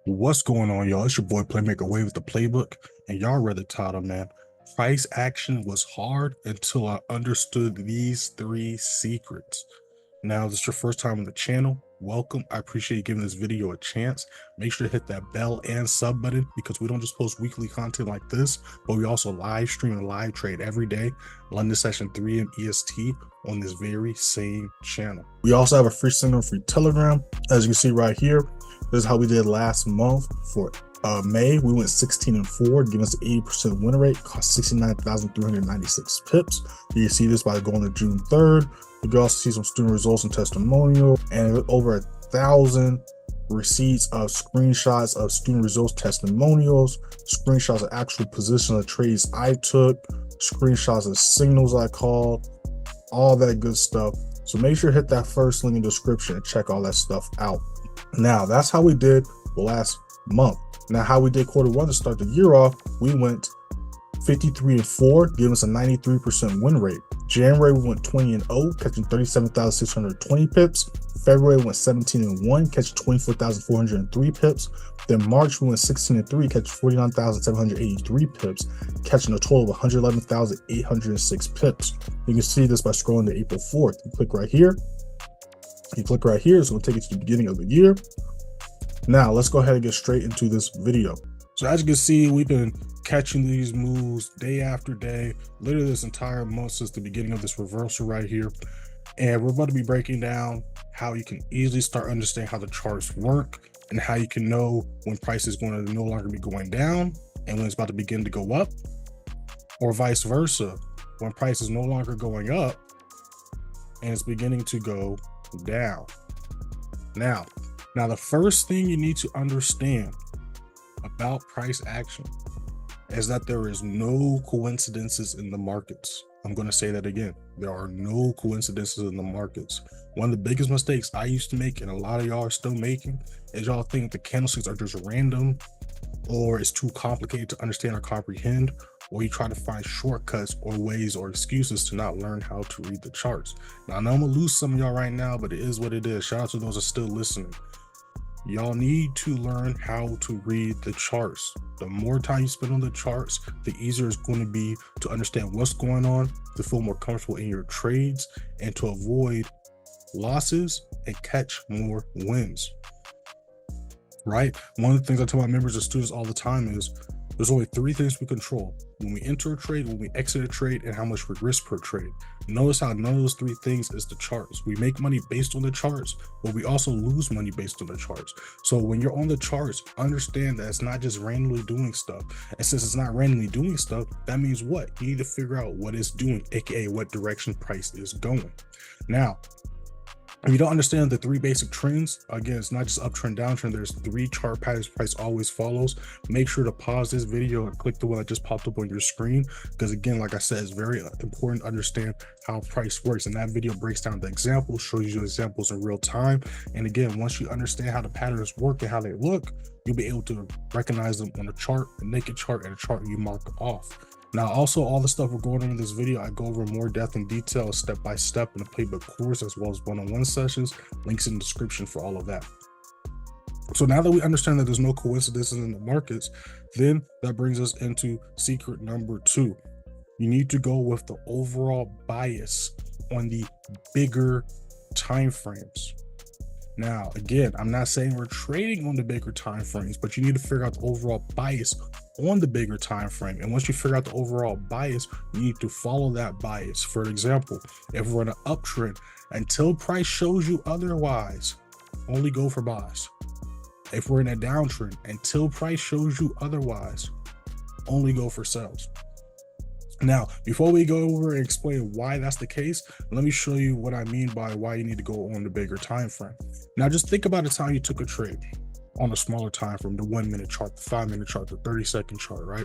What's going on, y'all? It's your boy Playmaker Way with the playbook, and y'all read the title, man. Price action was hard until I understood these three secrets. Now, if this is your first time on the channel, welcome. I appreciate you giving this video a chance. Make sure to hit that bell and sub button because we don't just post weekly content like this, but we also live stream and live trade every day, London session 3 and EST on this very same channel. We also have a free signal free Telegram. As you can see right here, this is how we did last month for May. We went 16 and 4, giving us an 80% win rate, cost 69,396 pips. You can see this by going to June 3rd. You can also see some student results and testimonial, and over 1,000 receipts of screenshots of student results, testimonials, screenshots of actual position of trades I took, screenshots of signals I called, all that good stuff. So make sure to hit that first link in the description and check all that stuff out. Now, that's how we did last month. Now, how we did quarter one to start the year off, we went 53 and 4, giving us a 93% win rate. January, we went 20 and 0, catching 37,620 pips. February, we went 17 and 1, catching 24,403 pips. Then March, we went 16 and 3, catching 49,783 pips, catching a total of 111,806 pips. You can see this by scrolling to April 4th. You click right here. You click right here, so it'll take you to the beginning of the year. Now, let's go ahead and get straight into this video. So as you can see, we've been catching these moves day after day, literally this entire month since the beginning of this reversal right here. And we're about to be breaking down how you can easily start understanding how the charts work and how you can know when price is going to no longer be going down and when it's about to begin to go up, or vice versa, when price is no longer going up and it's beginning to go down. Now the first thing you need to understand about price action is that there is no coincidences in the markets. I'm going to say that again. There are no coincidences in the markets. One of the biggest mistakes I used to make, and a lot of y'all are still making, is y'all think the candlesticks are just random, or it's too complicated to understand or comprehend, or you try to find shortcuts or ways or excuses to not learn how to read the charts. Now, I know I'm gonna lose some of y'all right now, but it is what it is. Shout out to those that are still listening. Y'all need to learn how to read the charts. The more time you spend on the charts, the easier it's going to be to understand what's going on, to feel more comfortable in your trades, and to avoid losses and catch more wins. Right? One of the things I tell my members and students all the time is there's only three things we control: when we enter a trade, when we exit a trade, and how much we risk per trade. Notice how none of those three things is the charts. We make money based on the charts, but we also lose money based on the charts. So when you're on the charts, understand that it's not just randomly doing stuff. And since it's not randomly doing stuff, that means what? You need to figure out what it's doing, aka what direction price is going. Now, if you don't understand the three basic trends, again, it's not just uptrend, downtrend. There's three chart patterns price always follows. Make sure to pause this video and click the one that just popped up on your screen, because again, like I said, it's very important to understand how price works. And that video breaks down the examples, shows you examples in real time. And again, once you understand how the patterns work and how they look, you'll be able to recognize them on a chart, a naked chart, and a chart you mark off. Now, also, all the stuff we're going over in this video, I go over more depth and detail, step by step in the playbook course, as well as one-on-one sessions. Links in the description for all of that. So now that we understand that there's no coincidences in the markets, then that brings us into secret number 2. You need to go with the overall bias on the bigger time frames. Now, again, I'm not saying we're trading on the bigger time frames, but you need to figure out the overall bias on the bigger time frame. And once you figure out the overall bias, you need to follow that bias. For example, if we're in an uptrend, until price shows you otherwise, only go for buys. If we're in a downtrend, until price shows you otherwise, only go for sells. Now, before we go over and explain why that's the case, let me show you what I mean by why you need to go on the bigger time frame. Now, just think about the time you took a trade on a smaller time frame, the 1 minute chart, the 5 minute chart, the 30-second chart, right?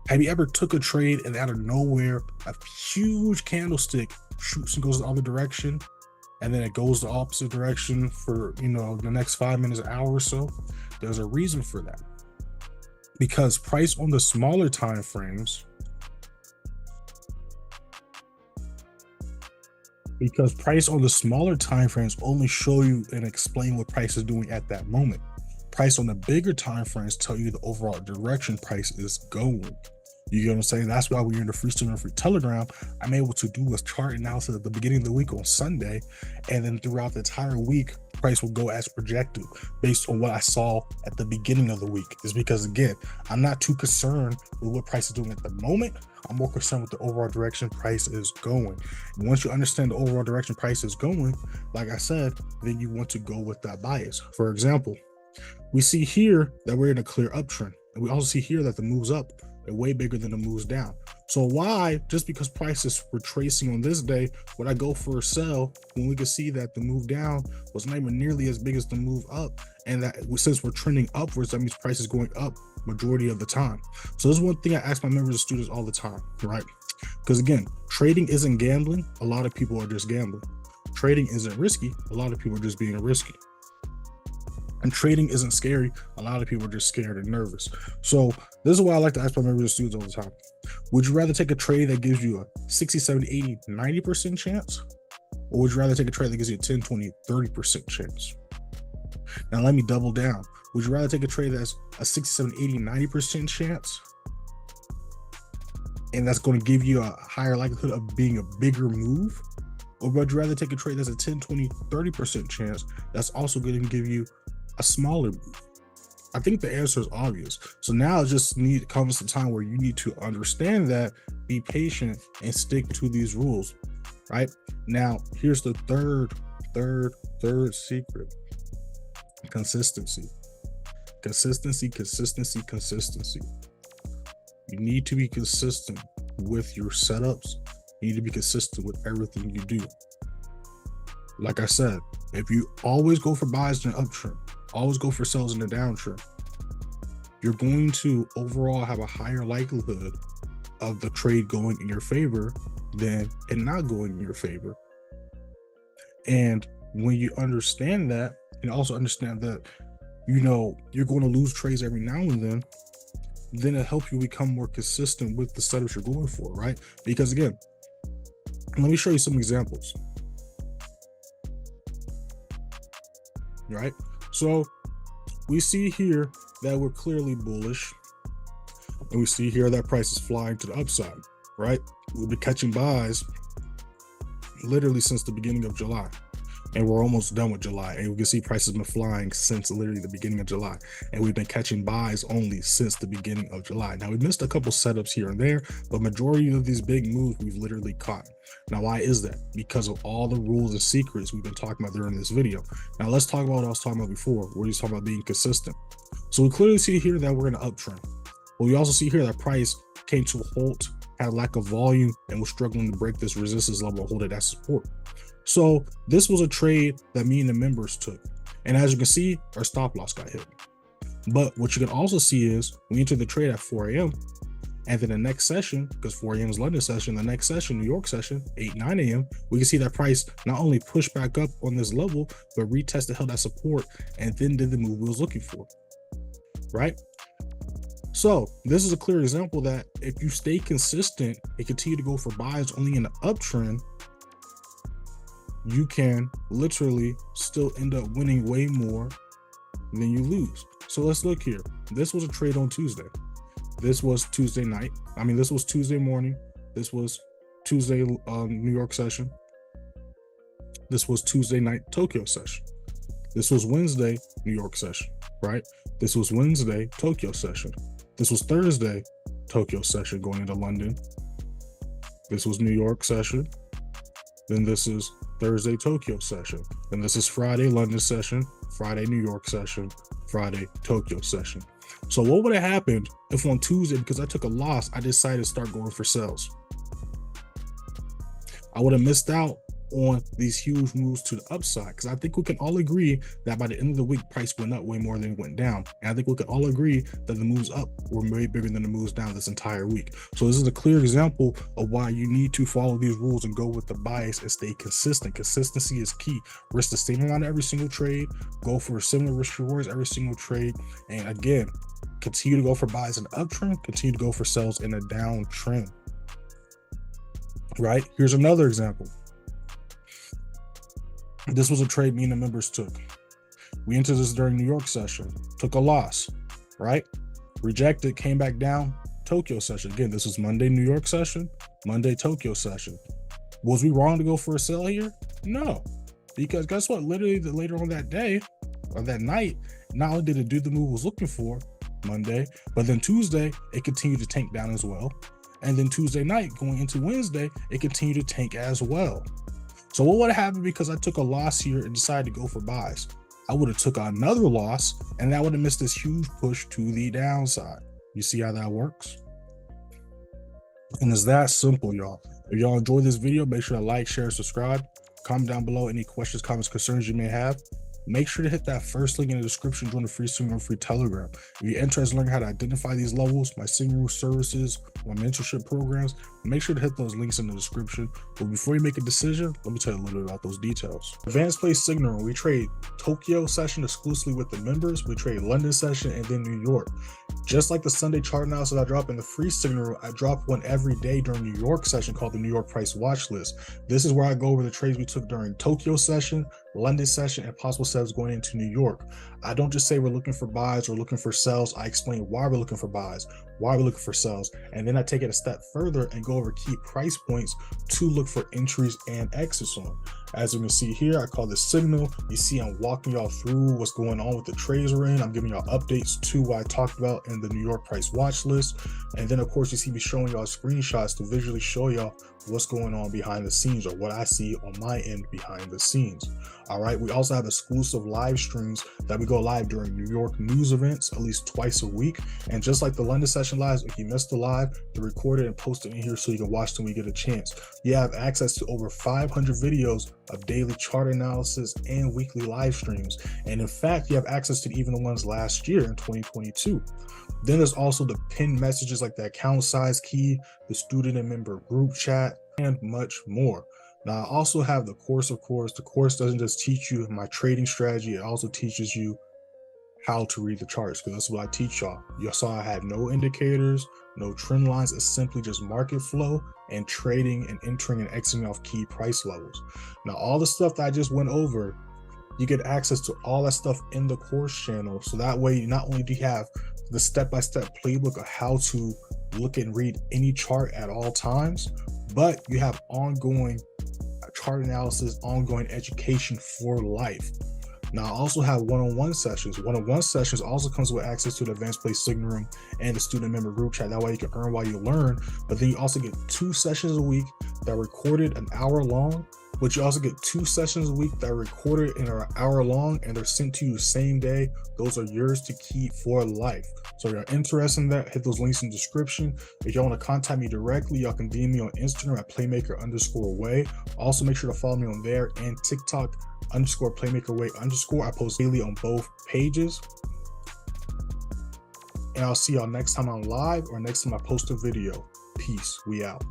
Have you ever took a trade and out of nowhere, a huge candlestick shoots and goes the other direction, and then it goes the opposite direction for, the next 5 minutes, an hour or so? There's a reason for that. Because price on the smaller time frames, only show you and explain what price is doing at that moment. price on the bigger time frames tell you the overall direction price is going. You get what I'm saying? That's why when you're in the free student free Telegram, I'm able to do a chart analysis at the beginning of the week on Sunday, and then throughout the entire week, price will go as projected based on what I saw at the beginning of the week. Is because, again, I'm not too concerned with what price is doing at the moment. I'm more concerned with the overall direction price is going. And once you understand the overall direction price is going, like I said, then you want to go with that bias. For example, we see here that we're in a clear uptrend, and we also see here that the moves up are way bigger than the moves down. So why, just because prices were tracing on this day, would I go for a sell when we could see that the move down was not even nearly as big as the move up? And that since we're trending upwards, that means price is going up majority of the time. So this is one thing I ask my members and students all the time, right? Because again, trading isn't gambling. A lot of people are just gambling. Trading isn't risky. A lot of people are just being risky. And trading isn't scary. A lot of people are just scared and nervous. So this is why I like to ask my members and students all the time. Would you rather take a trade that gives you a 60, 70, 80, 90% chance? Or would you rather take a trade that gives you a 10, 20, 30% chance? Now let me double down. Would you rather take a trade that's a 60, 70, 80, 90% chance? And that's going to give you a higher likelihood of being a bigger move? Or would you rather take a trade that's a 10, 20, 30% chance that's also going to give you a smaller move? I think the answer is obvious. So now it just comes to time where you need to understand that, be patient, and stick to these rules, right? Now, here's the third secret. Consistency. Consistency. You need to be consistent with your setups. You need to be consistent with everything you do. Like I said, if you always go for buys in an uptrend, always go for sells in a downtrend, you're going to overall have a higher likelihood of the trade going in your favor than it not going in your favor. And when you understand that, and also understand that, you know, you're going to lose trades every now and then it helps you become more consistent with the setups you're going for, right? Because again, let me show you some examples. Right? So we see here that we're clearly bullish, and we see here that price is flying to the upside, right? We've been catching buys literally since the beginning of July, and we're almost done with July, and we can see prices been flying since literally the beginning of July, and we've been catching buys only since the beginning of July. Now, we missed a couple setups here and there, but majority of these big moves we've literally caught. Now, why is that? Because of all the rules and secrets we've been talking about during this video. Now, let's talk about what I was talking about before, where he's talking about being consistent. So we clearly see here that we're in an uptrend, but we also see here that price came to a halt, had a lack of volume, and was struggling to break this resistance level, hold it as support. So this was a trade that me and the members took, and as you can see, our stop loss got hit. But what you can also see is we entered the trade at 4 a.m. and then the next session, because 4 a.m. is London session, the next session, New York session, 8, 9 a.m., we can see that price not only pushed back up on this level, but retested, held that support, and then did the move we was looking for, right? So this is a clear example that if you stay consistent and continue to go for buys only in the uptrend, you can literally still end up winning way more than you lose. So let's look here. This was a trade on Tuesday. This was Tuesday night. I mean, this was Tuesday morning. This was Tuesday New York session. This was Tuesday night Tokyo session. This was Wednesday New York session, right? This was Wednesday Tokyo session. This was Thursday Tokyo session going into London. This was New York session. Then this is Thursday Tokyo session. Then this is Friday London session, Friday New York session, Friday Tokyo session. So what would have happened if on Tuesday, because I took a loss, I decided to start going for sales? I would have missed out on these huge moves to the upside, because I think we can all agree that by the end of the week, price went up way more than it went down. And I think we can all agree that the moves up were way bigger than the moves down this entire week. So this is a clear example of why you need to follow these rules and go with the bias and stay consistent. Consistency is key. Risk the same amount every single trade, go for similar risk rewards every single trade. And again, continue to go for buys in the uptrend, continue to go for sells in a downtrend, right? Here's another example. This was a trade me and the members took. We entered this during New York session, took a loss, right? Rejected, came back down, Tokyo session. Again, this was Monday New York session, Monday Tokyo session. Was we wrong to go for a sell here? No, because guess what? Literally later on that day, or that night, not only did it do the move it was looking for Monday, but then Tuesday, it continued to tank down as well. And then Tuesday night, going into Wednesday, it continued to tank as well. So what would have happened because I took a loss here and decided to go for buys? I would have took another loss, and that would have missed this huge push to the downside. You see how that works? And it's that simple, y'all. If y'all enjoyed this video, make sure to like, share, subscribe. Comment down below any questions, comments, concerns you may have. Make sure to hit that first link in the description, join the free Signal free Telegram. If you're interested in learning how to identify these levels, my Signal services, my mentorship programs, make sure to hit those links in the description. But before you make a decision, let me tell you a little bit about those details. Advanced Play Signal, we trade Tokyo session exclusively with the members. We trade London session and then New York. Just like the Sunday chart analysis I drop in the free Signal, I drop one every day during New York session called the New York Price Watch List. This is where I go over the trades we took during Tokyo session, London session, and possible sales going into New York. I don't just say we're looking for buys or looking for sells. I explain why we're looking for buys, why we're looking for sells, and then I take it a step further and go over key price points to look for entries and exits on. As you can see here, I call this signal. You see I'm walking y'all through what's going on with the trades we're in. I'm giving y'all updates to what I talked about in the New York Price Watch List. And then of course you see me showing y'all screenshots to visually show y'all what's going on behind the scenes, or what I see on my end behind the scenes. All right, we also have exclusive live streams that we go live during New York news events at least twice a week. And just like the London session lives, if you missed the live, they're recorded and posted in here so you can watch them when you get a chance. You have access to over 500 videos of daily chart analysis and weekly live streams. And in fact, you have access to even the ones last year in 2022. Then there's also the pinned messages like the account size key, the student and member group chat, and much more. Now I also have the course, of course. The course doesn't just teach you my trading strategy, it also teaches you how to read the charts, because that's what I teach y'all. You saw I had no indicators, no trend lines. It's simply just market flow and trading and entering and exiting off key price levels. Now all the stuff that I just went over, you get access to all that stuff in the course channel. So that way, not only do you have the step-by-step playbook of how to look and read any chart at all times, but you have ongoing chart analysis, ongoing education for life. Now I also have one-on-one sessions. One-on-one sessions also comes with access to the Advanced Play Signal Room and the student member group chat. That way you can earn while you learn, but then you also get 2 sessions a week that are recorded an hour long, but you also get 2 sessions a week that are recorded and are an hour long, and they're sent to you same day. Those are yours to keep for life. So if you're interested in that, hit those links in the description. If y'all want to contact me directly, y'all can DM me on Instagram at playmaker_way. Also make sure to follow me on there, and TikTok _playmakerway_. I post daily on both pages. And I'll see y'all next time I'm live or next time I post a video. Peace. We out.